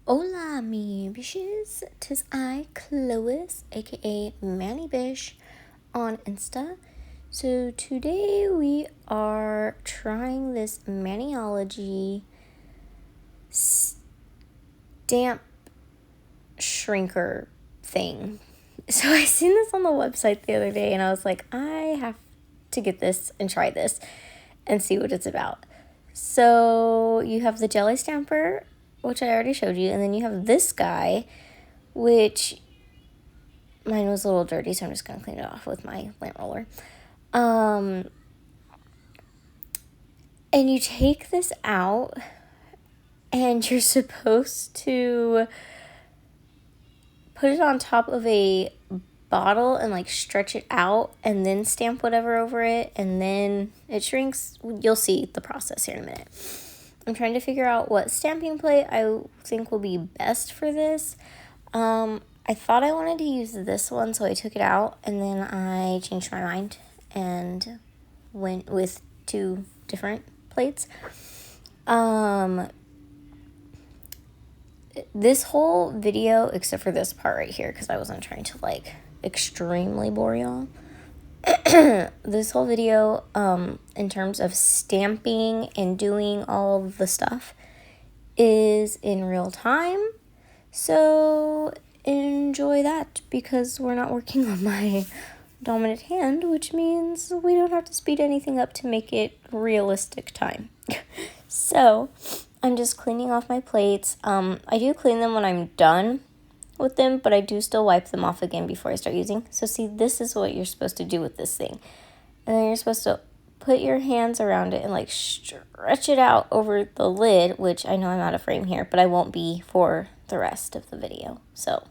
Hola, mi Bisshhh'ss. 'Tis I, Cloyce, aka Manny Bish, on Insta. So today we are trying this Maniology stamp shrinker thing. So I seen this on the website the other day and I was like, I have to get this and try this and see what it's about. So you have the jelly stamper, which I already showed you, and then you have this guy, which mine was a little dirty, so I'm just going to clean it off with my lint roller. And you take this out, and you're supposed to put it on top of a bottle and like stretch it out and then stamp whatever over it, and then it shrinks. You'll see the process here in a minute. I'm trying to figure out what stamping plate I think will be best for this. I thought I wanted to use this one, so I took it out, and then I changed my mind and went with two different plates. This whole video, except for this part right here, because I wasn't trying to like extremely bore y'all. This whole video, in terms of stamping and doing all the stuff, is in real time. So enjoy that, because we're not working on my dominant hand, which means we don't have to speed anything up to make it realistic time. So I'm just cleaning off my plates. I do clean them when I'm done with them, but I do still wipe them off again before I start using. So see, this is what you're supposed to do with this thing. And then you're supposed to put your hands around it and like stretch it out over the lid, which I know I'm out of frame here, but I won't be for the rest of the video. So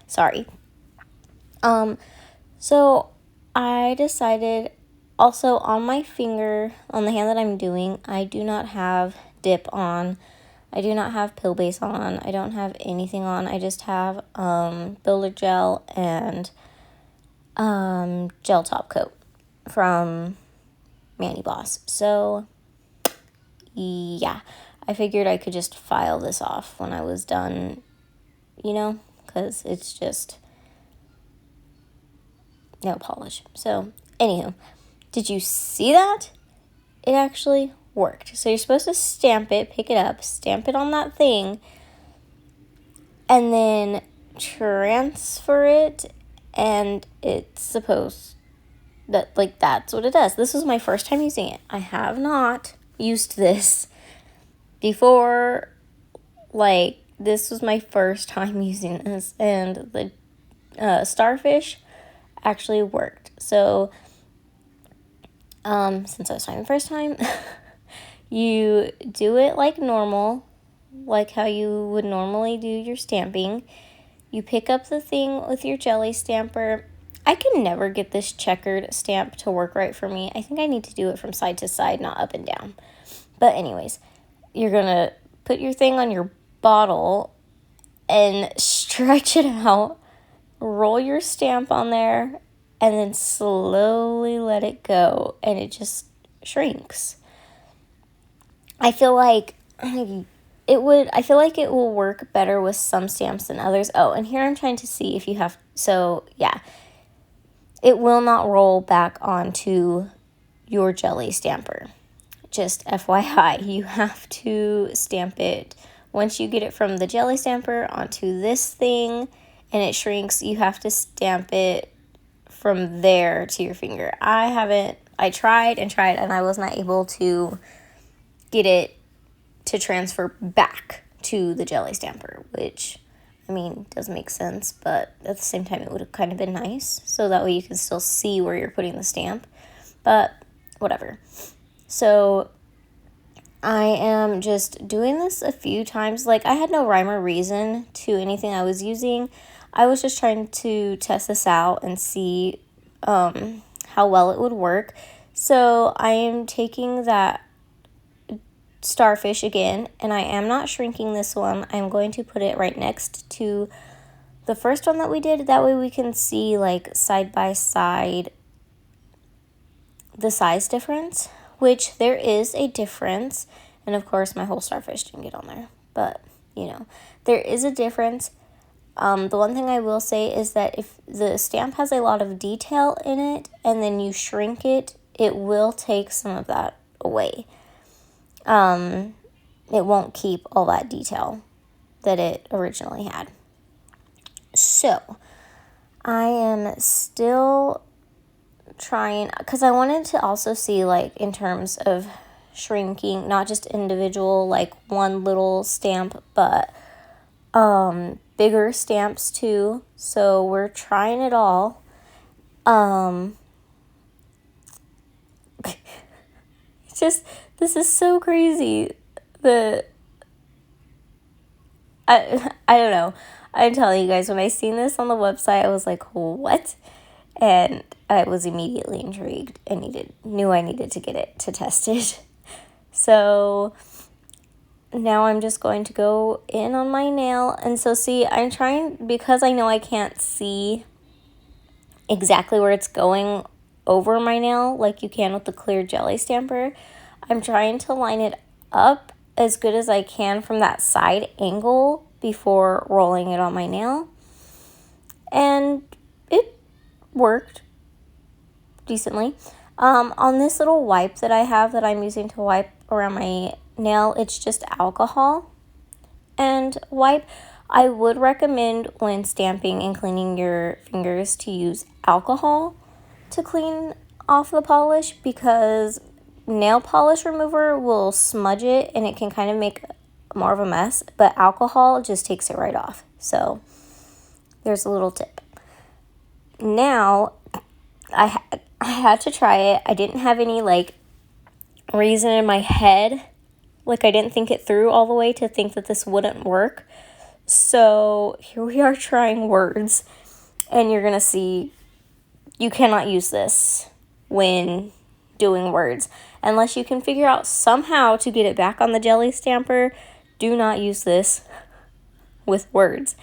sorry. So I decided also on my finger, on the hand that I'm doing, I do not have dip on. I do not have pill base on. I don't have anything on. I just have builder gel and gel top coat from Maniology. So yeah, I figured I could just file this off when I was done, you know, because it's just no polish. So anywho, did you see that? It actually worked. So you're supposed to stamp it, pick it up, stamp it on that thing, and then transfer it, and it's supposed that, like, that's what it does. This was my first time using it. I have not used this before. Like, this was my first time using this, and the starfish actually worked. So since I was trying the first time, you do it like normal, like how you would normally do your stamping. You pick up the thing with your jelly stamper. I can never get this checkered stamp to work right for me. I think I need to do it from side to side, not up and down. But anyways, you're going to put your thing on your bottle and stretch it out, roll your stamp on there, and then slowly let it go, and it just shrinks. I feel like it will work better with some stamps than others. Oh, and here I'm trying to see if you have, so yeah, it will not roll back onto your jelly stamper. Just FYI, you have to stamp it. Once you get it from the jelly stamper onto this thing and it shrinks, you have to stamp it from there to your finger. I tried and I was not able to get it to transfer back to the jelly stamper, which, I mean, does make sense, but at the same time it would have kind of been nice, so that way you can still see where you're putting the stamp, but whatever. So I am just doing this a few times. Like, I had no rhyme or reason to anything I was using. I was just trying to test this out and see how well it would work. So I am taking that starfish again, and I am not shrinking this one. I'm going to put it right next to the first one that we did. That way we can see, like, side by side the size difference, which there is a difference. And of course my whole starfish didn't get on there, but there is a difference. The one thing I will say is that if the stamp has a lot of detail in it and then you shrink it, it will take some of that away. It won't keep all that detail that it originally had. So, I am still trying, because I wanted to also see, like, in terms of shrinking, not just individual, like, one little stamp, but bigger stamps too. So we're trying it all. Just, this is so crazy. I don't know. I'm telling you guys, when I seen this on the website, I was like, what? And I was immediately intrigued and knew I needed to get it to test it. So now I'm just going to go in on my nail. And so see, I'm trying, because I know I can't see exactly where it's going over my nail like you can with the clear jelly stamper, I'm trying to line it up as good as I can from that side angle before rolling it on my nail. And it worked decently. On this little wipe that I have that I'm using to wipe around my nail, it's just alcohol and wipe. I would recommend when stamping and cleaning your fingers to use alcohol to clean off the polish, because nail polish remover will smudge it and it can kind of make more of a mess, but alcohol just takes it right off. So there's a little tip. Now I had to try it. I didn't have any like reason in my head, like I didn't think it through all the way to think that this wouldn't work. So here we are trying words, and you're gonna see you cannot use this when doing words unless you can figure out somehow to get it back on the jelly stamper. Do not use this with words,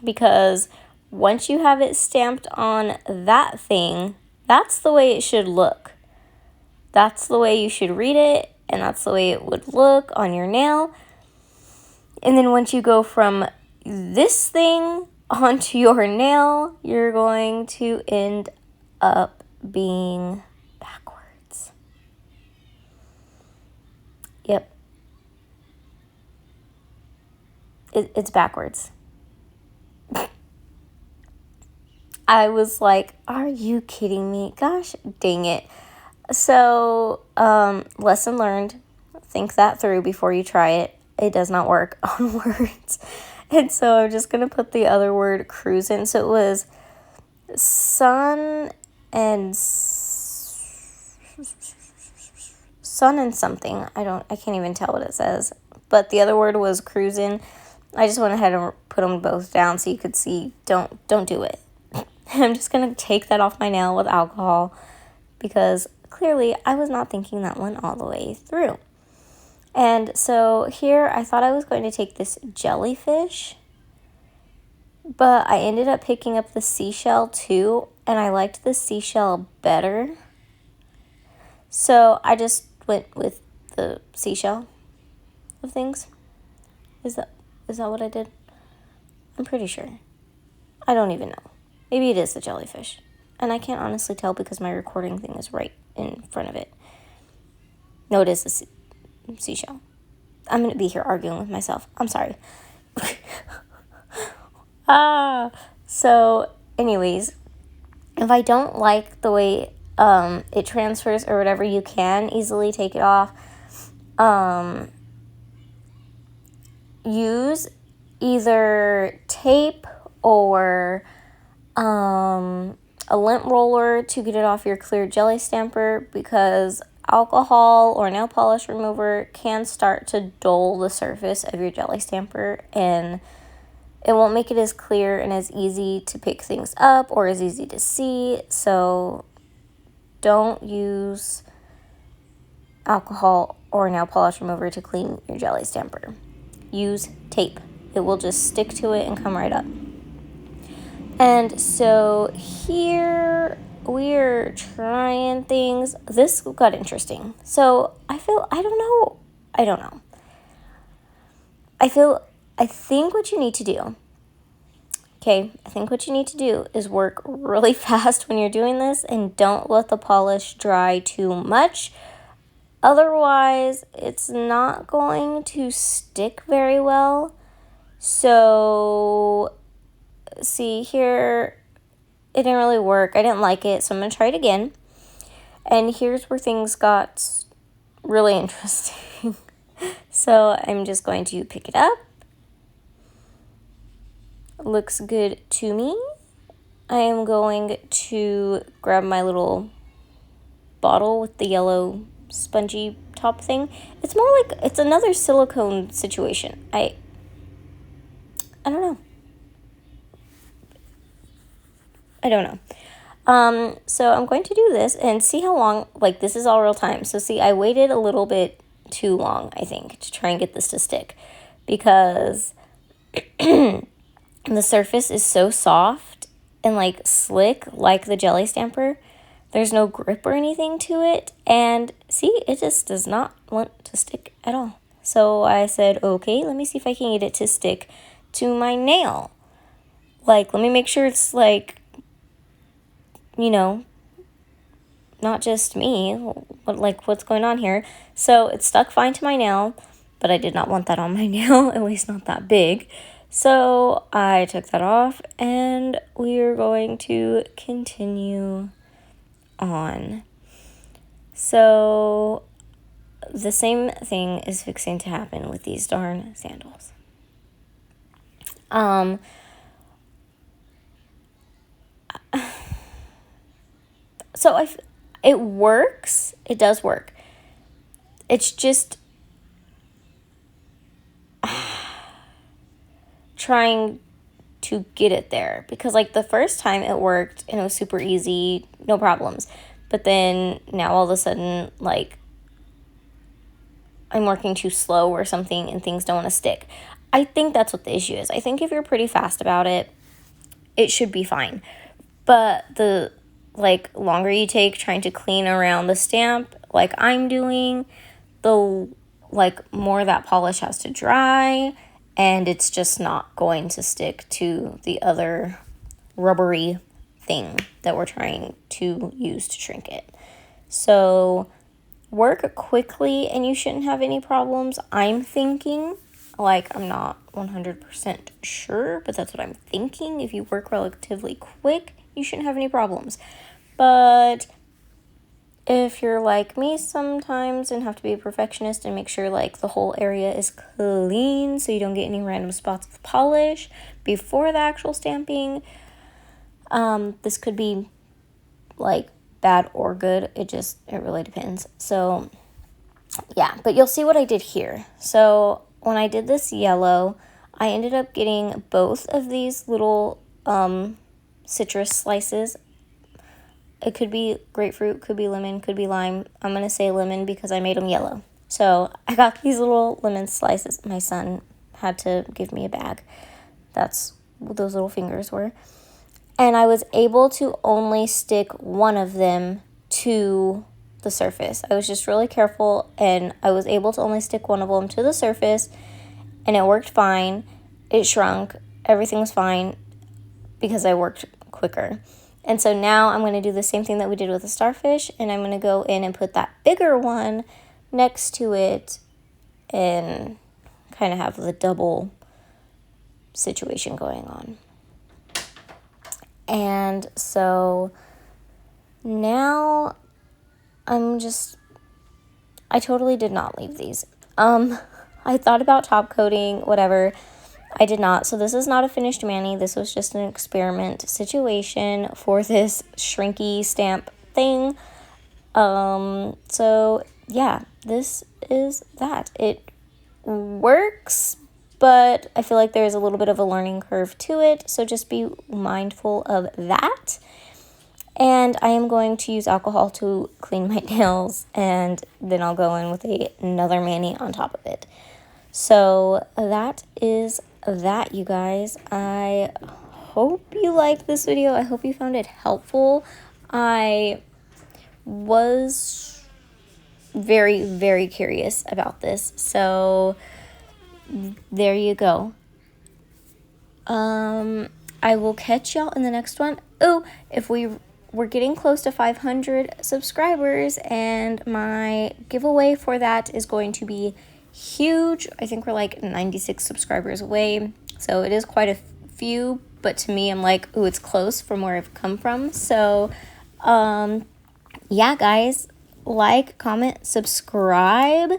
because once you have it stamped on that thing, that's the way it should look. That's the way you should read it, and that's the way it would look on your nail. And then once you go from this thing onto your nail, you're going to end up being backwards. Yep. It's backwards. I was like, are you kidding me? Gosh dang it. So, lesson learned. Think that through before you try it. It does not work on words. And so I'm just going to put the other word cruising. So it was sun and something. I can't even tell what it says. But the other word was cruising. I just went ahead and put them both down so you could see. Don't do it. I'm just going to take that off my nail with alcohol, because clearly I was not thinking that one all the way through. And so here I thought I was going to take this jellyfish, but I ended up picking up the seashell too, and I liked the seashell better. So I just went with the seashell of things. Is that what I did? I'm pretty sure. I don't even know. Maybe it is the jellyfish. And I can't honestly tell because my recording thing is right in front of it. No, it is the seashell. I'm going to be here arguing with myself. I'm sorry. So anyways, if I don't like the way it transfers or whatever, you can easily take it off. Use either tape or a lint roller to get it off your clear jelly stamper, because alcohol or nail polish remover can start to dull the surface of your jelly stamper, and it won't make it as clear and as easy to pick things up or as easy to see. So don't use alcohol or nail polish remover to clean your jelly stamper. Use tape. It will just stick to it and come right up. And so here we're trying things. This got interesting. So I don't know. I feel I think what you need to do, okay, I think what you need to do is work really fast when you're doing this and don't let the polish dry too much. Otherwise, it's not going to stick very well. So, see here, it didn't really work. I didn't like it, so I'm going to try it again. And here's where things got really interesting. So, I'm just going to pick it up. Looks good to me. I am going to grab my little bottle with the yellow spongy top thing. It's more like it's another silicone situation. I don't know. So I'm going to do this and see how long, like this is all real time. So see, I waited a little bit too long, I think, to try and get this to stick because the surface is so soft and like slick, like the jelly stamper. There's no grip or anything to it. And see, it just does not want to stick at all. So I said, okay, let me see if I can get it to stick to my nail. Like, let me make sure it's like, you know, not just me, like what's going on here. So it stuck fine to my nail, but I did not want that on my nail, at least not that big. So I took that off and we're going to continue on. So the same thing is fixing to happen with these darn sandals. So it works. It does work. It's just trying to get it there because like the first time it worked and it was super easy, no problems. But then now all of a sudden, like I'm working too slow or something and things don't want to stick. I think that's what the issue is. I think if you're pretty fast about it, it should be fine. But the like longer you take trying to clean around the stamp like I'm doing, the like more that polish has to dry and it's just not going to stick to the other rubbery thing that we're trying to use to shrink it. So work quickly and you shouldn't have any problems. I'm thinking, like I'm not 100% sure, but that's what I'm thinking. If you work relatively quick, you shouldn't have any problems. But if you're like me sometimes and have to be a perfectionist and make sure like the whole area is clean so you don't get any random spots of polish before the actual stamping, this could be like bad or good. It really depends. So yeah, but you'll see what I did here. So when I did this yellow, I ended up getting both of these little citrus slices. It could be grapefruit, could be lemon, could be lime. I'm going to say lemon because I made them yellow. So I got these little lemon slices. My son had to give me a bag. That's what those little fingers were. And I was able to only stick one of them to the surface. I was just really careful and I was able to only stick one of them to the surface and it worked fine. It shrunk. Everything was fine because I worked quicker. And so now I'm going to do the same thing that we did with the starfish, and I'm going to go in and put that bigger one next to it and kind of have the double situation going on. And so now I totally did not leave these. I thought about top coating, whatever. I did not. So this is not a finished mani. This was just an experiment situation for this shrinky stamp thing. So yeah, this is that. It works, but I feel like there's a little bit of a learning curve to it. So just be mindful of that. And I am going to use alcohol to clean my nails, and then I'll go in with another mani on top of it. So that is that, you guys. I hope you liked this video. I hope you found it helpful. I was very, very curious about this. So there you go. I will catch y'all in the next one. Oh, if we're getting close to 500 subscribers, and my giveaway for that is going to be huge. I think we're like 96 subscribers away, so it is quite a few, but to me, I'm like, ooh, it's close from where I've come from. So, yeah, guys, like, comment, subscribe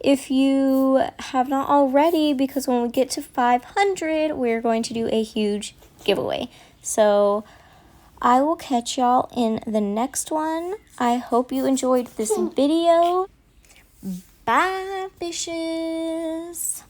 if you have not already, because when we get to 500, we're going to do a huge giveaway. So I will catch y'all in the next one. I hope you enjoyed this video. Bye, Bisshhh'ss.